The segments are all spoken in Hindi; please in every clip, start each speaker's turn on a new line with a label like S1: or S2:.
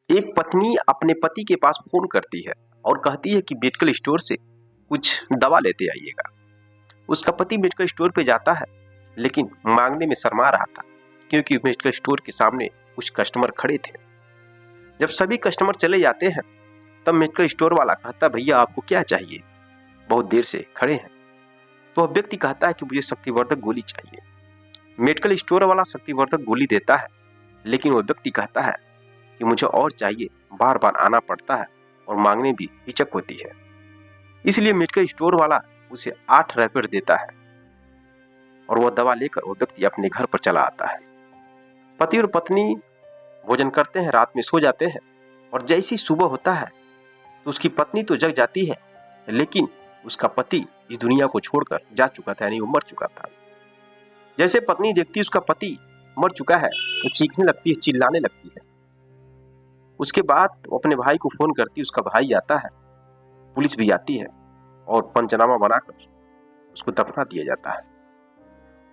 S1: एक पत्नी अपने पति के पास फोन करती है और कहती है कि मेडिकल स्टोर से कुछ दवा लेते आइएगा। उसका पति मेडिकल स्टोर पे जाता है, लेकिन मांगने में शर्मा रहा था क्योंकि मेडिकल स्टोर के सामने कुछ कस्टमर खड़े थे। जब सभी कस्टमर चले जाते हैं तब मेडिकल स्टोर वाला कहता, भैया आपको क्या चाहिए, बहुत देर से खड़े हैं। तो वह व्यक्ति कहता है कि मुझे शक्तिवर्धक गोली चाहिए। मेडिकल स्टोर वाला शक्तिवर्धक गोली देता है, लेकिन वह व्यक्ति कहता है कि मुझे और चाहिए, बार बार आना पड़ता है और मांगने भी हिचक होती है। इसलिए मेडिकल स्टोर वाला उसे 8 रैपिड देता है और वह दवा लेकर वह व्यक्ति अपने घर पर चला आता है। पति और पत्नी भोजन करते हैं, रात में सो जाते हैं और जैसे ही सुबह होता है तो उसकी पत्नी तो जग जाती है, लेकिन उसका पति इस दुनिया को छोड़कर जा चुका था, यानी वो मर चुका था। जैसे पत्नी देखती है उसका पति मर चुका है तो चीखने लगती है, चिल्लाने लगती है। उसके बाद वो अपने भाई को फोन करती है, उसका भाई आता है, पुलिस भी आती है और पंचनामा बनाकर उसको दफना दिया जाता है।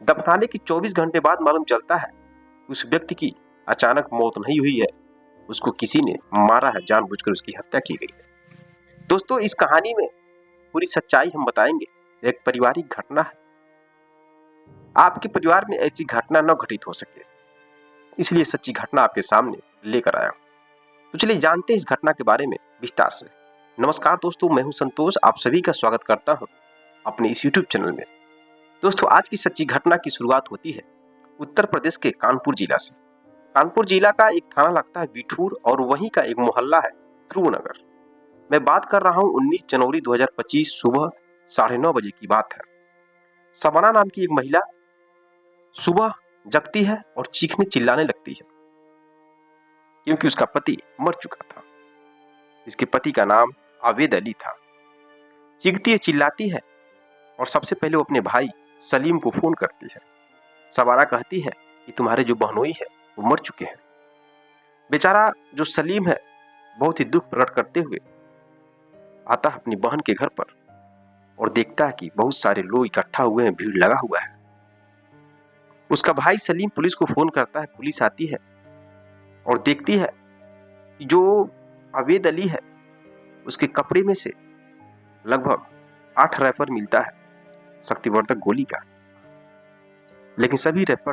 S1: दफनाने के 24 घंटे बाद मालूम चलता है उस व्यक्ति की अचानक मौत नहीं हुई है, उसको किसी ने मारा है, जानबूझकर उसकी हत्या की गई है। दोस्तों, इस कहानी में पूरी सच्चाई हम बताएंगे। एक पारिवारिक घटना है, आपके परिवार में ऐसी घटना न घटित हो सके, इसलिए सच्ची घटना आपके सामने लेकर आया। तो चलिए जानते हैं इस घटना के बारे में विस्तार से। नमस्कार दोस्तों, मैं हूं संतोष, आप सभी का स्वागत करता हूं अपने इस YouTube चैनल में। दोस्तों, आज की सच्ची घटना की शुरुआत होती है उत्तर प्रदेश के कानपुर जिला से। कानपुर जिला का एक थाना लगता है बिठूर और वहीं का एक मोहल्ला है ध्रुव नगर। मैं बात कर रहा हूं 19 जनवरी 2025 सुबह 9:30 बजे की बात है। शबाना नाम की एक महिला सुबह जगती है और चीखने चिल्लाने लगती है क्योंकि उसका पति मर चुका था। इसके पति का नाम आवेद अली था। चीखती है, चिल्लाती है और सबसे पहले वो अपने भाई सलीम को फोन करती है। शबाना कहती है कि तुम्हारे जो बहनोई है वो मर चुके हैं। बेचारा जो सलीम है बहुत ही दुख प्रकट करते हुए आता है अपनी बहन के घर पर और देखता है कि बहुत सारे लोग इकट्ठा हुए हैं, भीड़ लगा हुआ है। उसका भाई सलीम पुलिस को फोन करता है, पुलिस आती है और देखती है कि जो आवेद अली है उसके कपड़े में से लगभग 8 रैपर मिलता है शक्तिवर्धक गोली का, लेकिन सभी रैपर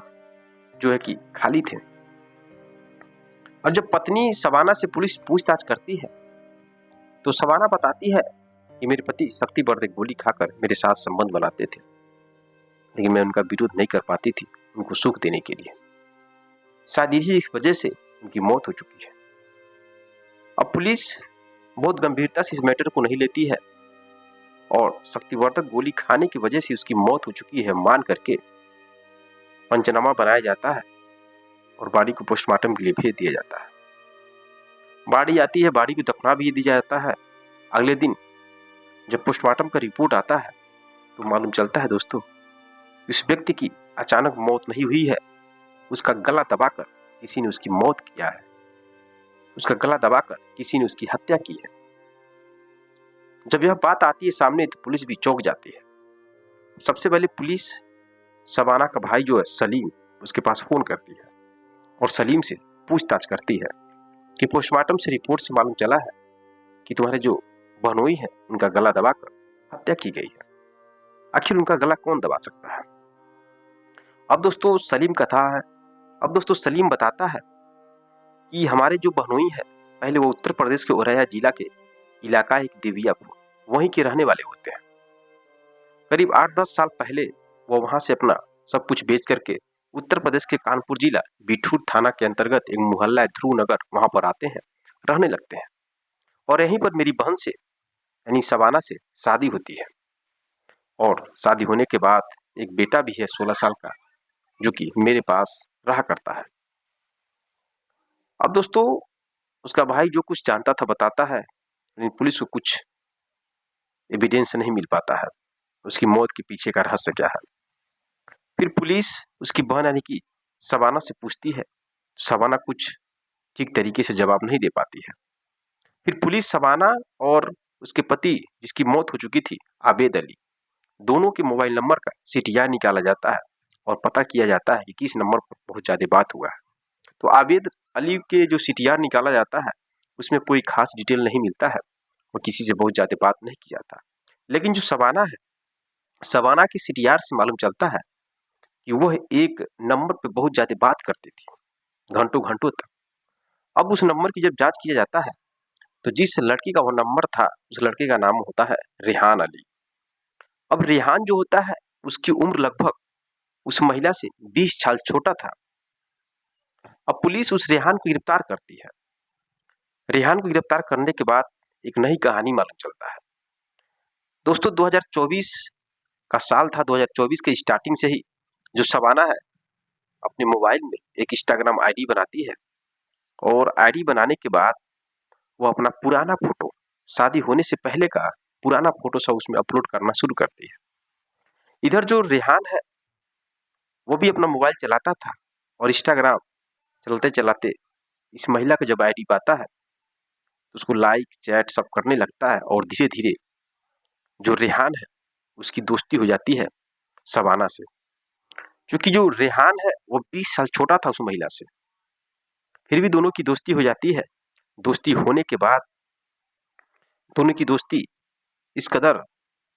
S1: जो है कि खाली थे। और जब पत्नी शबाना से पुलिस पूछताछ करती है तो शबाना बताती है कि मेरे पति शक्तिवर्धक गोली खाकर मेरे साथ संबंध बनाते थे, लेकिन मैं उनका विरोध नहीं कर पाती थी उनको सुख देने के लिए। शायद इसी वजह से उनकी मौत हो चुकी है। अब पुलिस बहुत गंभीरता से इस मैटर को नहीं लेती है और शक्तिवर्धक गोली खाने की वजह से उसकी मौत हो चुकी है मान करके पंचनामा बनाया जाता है और बॉडी को पोस्टमार्टम के लिए भेज दिया जाता है। बॉडी आती है, बॉडी को दफना भी दिया जाता है। अगले दिन जब पोस्टमार्टम का रिपोर्ट आता है तो मालूम चलता है दोस्तों, इस व्यक्ति की अचानक मौत नहीं हुई है, उसका गला दबाकर किसी ने उसकी मौत किया है, उसका गला दबाकर किसी ने उसकी हत्या की है। जब यह बात आती है सामने तो पुलिस भी चौंक जाती है। सबसे पहले पुलिस शबाना का भाई जो है सलीम, उसके पास फोन करती है और सलीम से पूछताछ करती है कि पोस्टमार्टम से रिपोर्ट से मालूम चला है कि तुम्हारे जो बहनोई है उनका गला दबाकर हत्या की गई है। आखिर उनका गला कौन दबा सकता है? अब दोस्तों सलीम बताता है कि हमारे जो बहनोई है पहले वो उत्तर प्रदेश के औरैया जिला के इलाका एक देवियापुर वहीं के रहने वाले होते हैं। करीब 8-10 साल पहले वो वहां से अपना सब कुछ बेच करके उत्तर प्रदेश के कानपुर जिला बिठूर थाना के अंतर्गत एक मोहल्ला है ध्रुव नगर, वहां पर आते हैं, रहने लगते हैं। और यहीं पर मेरी बहन से यानी शबाना से शादी होती है और शादी होने के बाद एक बेटा भी है 16 साल का, जो कि मेरे पास रहा करता है। अब दोस्तों, उसका भाई जो कुछ जानता था बताता है, लेकिन पुलिस को कुछ एविडेंस नहीं मिल पाता है उसकी मौत के पीछे का रहस्य क्या है। फिर पुलिस उसकी बहन यानी कि शबाना से पूछती है, शबाना कुछ ठीक तरीके से जवाब नहीं दे पाती है। फिर पुलिस शबाना और उसके पति जिसकी मौत हो चुकी थी आवेद अली, दोनों के मोबाइल नंबर का सीटीआर निकाला जाता है और पता किया जाता है कि किस नंबर पर बहुत ज्यादा बात हुआ है। तो आवेद अली के जो सीटीआर निकाला जाता है उसमें कोई खास डिटेल नहीं मिलता है और किसी से बहुत ज़्यादा बात नहीं की जाता। लेकिन जो शबाना है, शबाना की सीटीआर से मालूम चलता है कि वह एक नंबर पे बहुत ज़्यादा बात करती थी, घंटों-घंटों तक। अब उस नंबर की जब जाँच किया जाता है, तो जिस लड़की का वो नंबर था, उस लड़के का नाम होता है रेहान अली। अब रेहान जो होता है, उसकी उम्र लगभग उस महिला से 20 साल छोटा था। अब पुलिस उस रेहान को गिरफ्तार करती है। रेहान को गिरफ्तार करने के बाद एक नई कहानी मालूम चलता है। दोस्तों 2024 का साल था, 2024 के स्टार्टिंग से ही जो शबाना है अपने मोबाइल में एक इंस्टाग्राम आईडी बनाती है और आईडी बनाने के बाद वो अपना पुराना फोटो, शादी होने से पहले का पुराना फोटो सब उसमें अपलोड करना शुरू करती है। इधर जो रेहान है वो भी अपना मोबाइल चलाता था और इंस्टाग्राम चलाते-चलाते इस महिला का जब आईडी पाता है तो उसको लाइक, चैट सब करने लगता है और धीरे-धीरे जो रेहान है उसकी दोस्ती हो जाती है शबाना से। क्योंकि जो रेहान है वो 20 साल छोटा था उस महिला से, फिर भी दोनों की दोस्ती हो जाती है। दोस्ती होने के बाद दोनों की दोस्ती इस कदर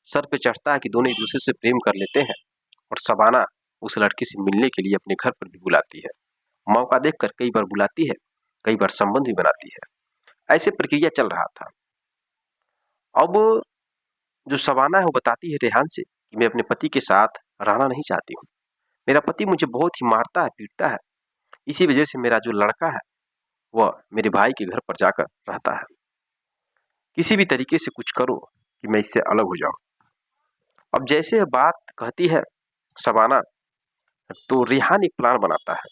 S1: सर पे चढ़ता है कि दोनों एक दूसरे से प्रेम कर लेते हैं और शबाना उस लड़के से मिलने के लिए अपने घर पर भी बुलाती है। मौका देखकर कई बार बुलाती है, कई बार संबंध भी बनाती है। ऐसे प्रक्रिया चल रहा था। अब जो शबाना है वो बताती है रेहान से कि मैं अपने पति के साथ रहना नहीं चाहती हूँ। मेरा पति मुझे बहुत ही मारता है, पीटता है। इसी वजह से मेरा जो लड़का है वह मेरे भाई के घर पर जाकर रहता है। किसी भी तरीके से कुछ करो कि मैं इससे अलग हो जाऊँ। अब जैसे यह बात कहती है शबाना, तो रेहान एक प्लान बनाता है।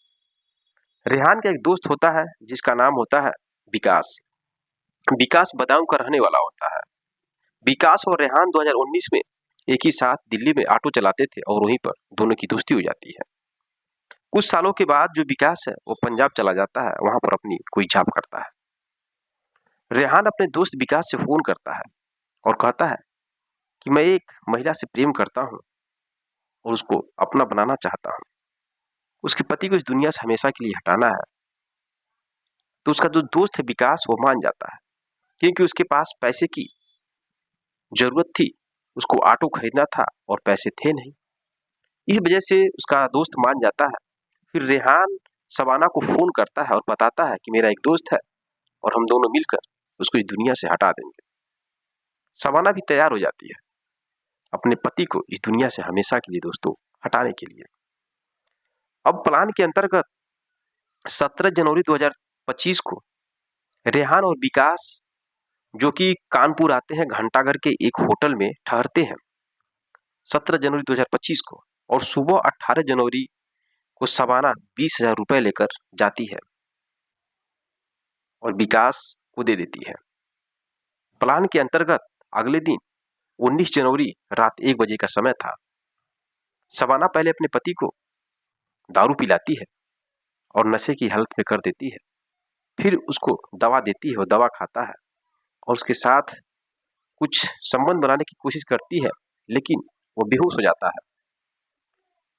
S1: रेहान का एक दोस्त होता है जिसका नाम होता है विकास। विकास बदायूं का रहने वाला होता है। विकास और रेहान 2019 में एक ही साथ दिल्ली में ऑटो चलाते थे और वहीं पर दोनों की दोस्ती हो जाती है। कुछ सालों के बाद जो विकास है वो पंजाब चला जाता है, वहां पर अपनी कोई जॉब करता है। रेहान अपने दोस्त विकास से फोन करता है और कहता है कि मैं एक महिला से प्रेम करता हूँ और उसको अपना बनाना चाहता हूँ। उसके पति को इस दुनिया से हमेशा के लिए हटाना है। तो उसका जो दोस्त है विकास वो मान जाता है क्योंकि उसके पास पैसे की जरूरत थी, उसको ऑटो खरीदना था और पैसे थे नहीं। इस वजह से उसका दोस्त मान जाता है। फिर रेहान शबाना को फोन करता है और बताता है कि मेरा एक दोस्त है और हम दोनों मिलकर उसको इस दुनिया से हटा देंगे। शबाना भी तैयार हो जाती है अपने पति को इस दुनिया से हमेशा के लिए दोस्तों हटाने के लिए। अब प्लान के अंतर्गत 17 जनवरी 2025 को रेहान और विकास जो कि कानपुर आते हैं, घंटाघर के एक होटल में ठहरते हैं 17 जनवरी 2025 को, और सुबह 18 जनवरी को शबाना 20,000 रुपए लेकर जाती है और विकास को दे देती है। प्लान के अंतर्गत अगले दिन 19 जनवरी रात 1 बजे का समय था। शबाना पहले अपने पति को दारू पिलाती है और नशे की हालत में कर देती है। फिर उसको दवा देती है, वो दवा खाता है और उसके साथ कुछ संबंध बनाने की कोशिश करती है, लेकिन वो बेहोश हो जाता है।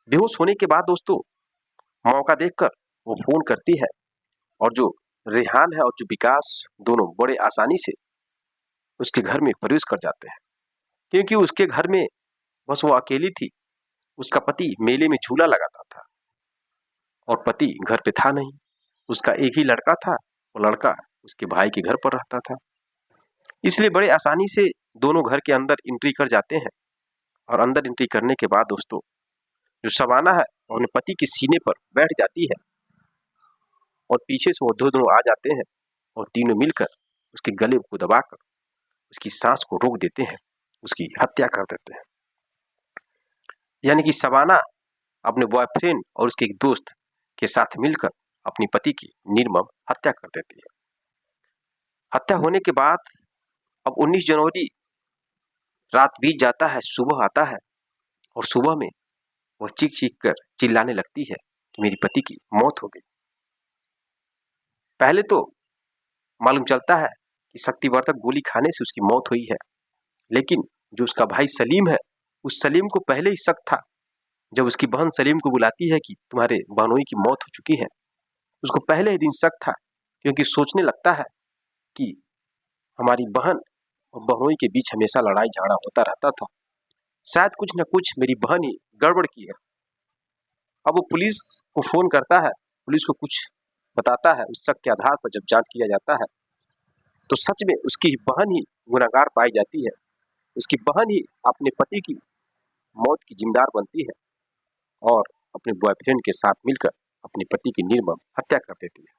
S1: बेहोश होने के बाद दोस्तों मौका देखकर वो फोन करती है और जो रेहान है और जो विकास दोनों बड़े आसानी से उसके घर में प्रवेश कर जाते हैं क्योंकि उसके घर में बस वो अकेली थी। उसका पति मेले में झूला लगाता था और पति घर पे था नहीं। उसका एक ही लड़का था, वो लड़का उसके भाई के घर पर रहता था। इसलिए बड़े आसानी से दोनों घर के अंदर एंट्री कर जाते हैं और अंदर एंट्री करने के बाद दोस्तों जो शबाना है वो अपने पति के सीने पर बैठ जाती है और पीछे से वो दोनों आ जाते हैं और तीनों मिलकर उसके गले को दबाकर उसकी सांस को रोक देते हैं, उसकी हत्या कर देते हैं। यानी कि शबाना अपने बॉयफ्रेंड और उसके एक दोस्त के साथ मिलकर अपनी पति की निर्मम हत्या कर देती है। हत्या होने के बाद अब 19 जनवरी रात बीत जाता है, सुबह आता है और सुबह में वह चीख कर चिल्लाने लगती है कि मेरी पति की मौत हो गई। पहले तो मालूम चलता है कि शक्तिवर्धक गोली खाने से उसकी मौत हुई है, लेकिन जो उसका भाई सलीम है, उस सलीम को पहले ही शक था। जब उसकी बहन सलीम को बुलाती है कि तुम्हारे बहनोई की मौत हो चुकी है, उसको पहले ही दिन शक था क्योंकि सोचने लगता है कि हमारी बहन और बहनोई के बीच हमेशा लड़ाई झगड़ा होता रहता था, शायद कुछ न कुछ मेरी बहन ही गड़बड़ की है। अब वो पुलिस को फोन करता है, पुलिस को कुछ बताता है, उस शक के आधार पर जब जांच किया जाता है तो सच में उसकी बहन ही गुनहगार पाई जाती है। उसकी बहन ही अपने पति की मौत की जिम्मेदार बनती है और अपने बॉयफ्रेंड के साथ मिलकर अपने पति की निर्मम हत्या कर देती है।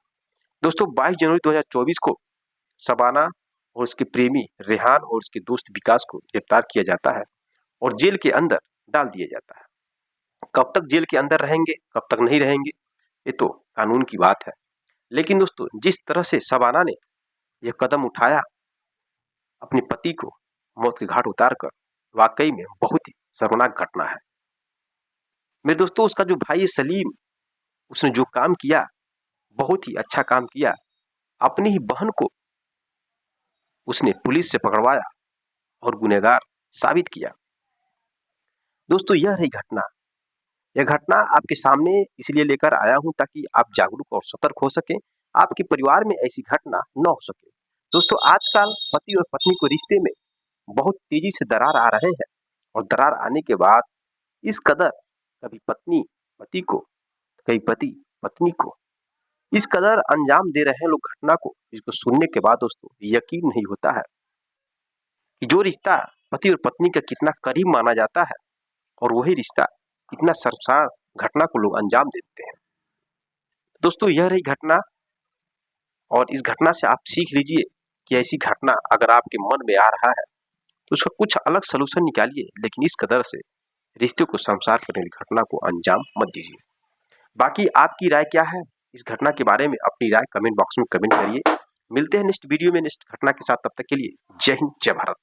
S1: दोस्तों 22 जनवरी 2024 को शबाना और उसके प्रेमी रेहान और उसके दोस्त विकास को गिरफ्तार किया जाता है और जेल के अंदर डाल दिया जाता है। कब तक जेल के अंदर रहेंगे, कब तक नहीं रहेंगे, ये तो कानून की बात है। लेकिन दोस्तों जिस तरह से शबाना ने यह कदम उठाया अपने पति को मौत के घाट उतारकर, वाकई में बहुत ही शर्मनाक घटना है। मेरे दोस्तों उसका जो भाई सलीम, उसने जो काम किया बहुत ही अच्छा काम किया। अपनी ही बहन को उसने पुलिस से पकड़वाया और गुनहगार साबित किया। दोस्तों यह रही घटना। यह घटना आपके सामने इसलिए लेकर आया हूं ताकि आप जागरूक और सतर्क हो सकें, आपके परिवार में ऐसी घटना न हो सके। दोस्तों आजकल पति और पत्नी को रिश्ते में बहुत तेजी से दरार आ रहे हैं और दरार आने के बाद इस कदर कभी पत्नी पति को, कभी पति पत्नी को इस कदर अंजाम दे रहे हैं लोग घटना को, जिसको सुनने के बाद दोस्तों यकीन नहीं होता है कि जो रिश्ता पति और पत्नी का कितना करीब माना जाता है और वही रिश्ता इतना शर्मसार घटना को लोग अंजाम देते हैं। दोस्तों यह रही घटना और इस घटना से आप सीख लीजिए कि ऐसी घटना अगर आपके मन में आ रहा है तो उसका कुछ अलग सलूशन निकालिए, लेकिन इस कदर से रिश्ते को शर्मसार करने की घटना को अंजाम मत दीजिए। बाकी आपकी राय क्या है इस घटना के बारे में? अपनी राय कमेंट बॉक्स में कमेंट करिए। मिलते हैं नेक्स्ट वीडियो में नेक्स्ट घटना के साथ, तब तक के लिए जय हिंद जय भारत।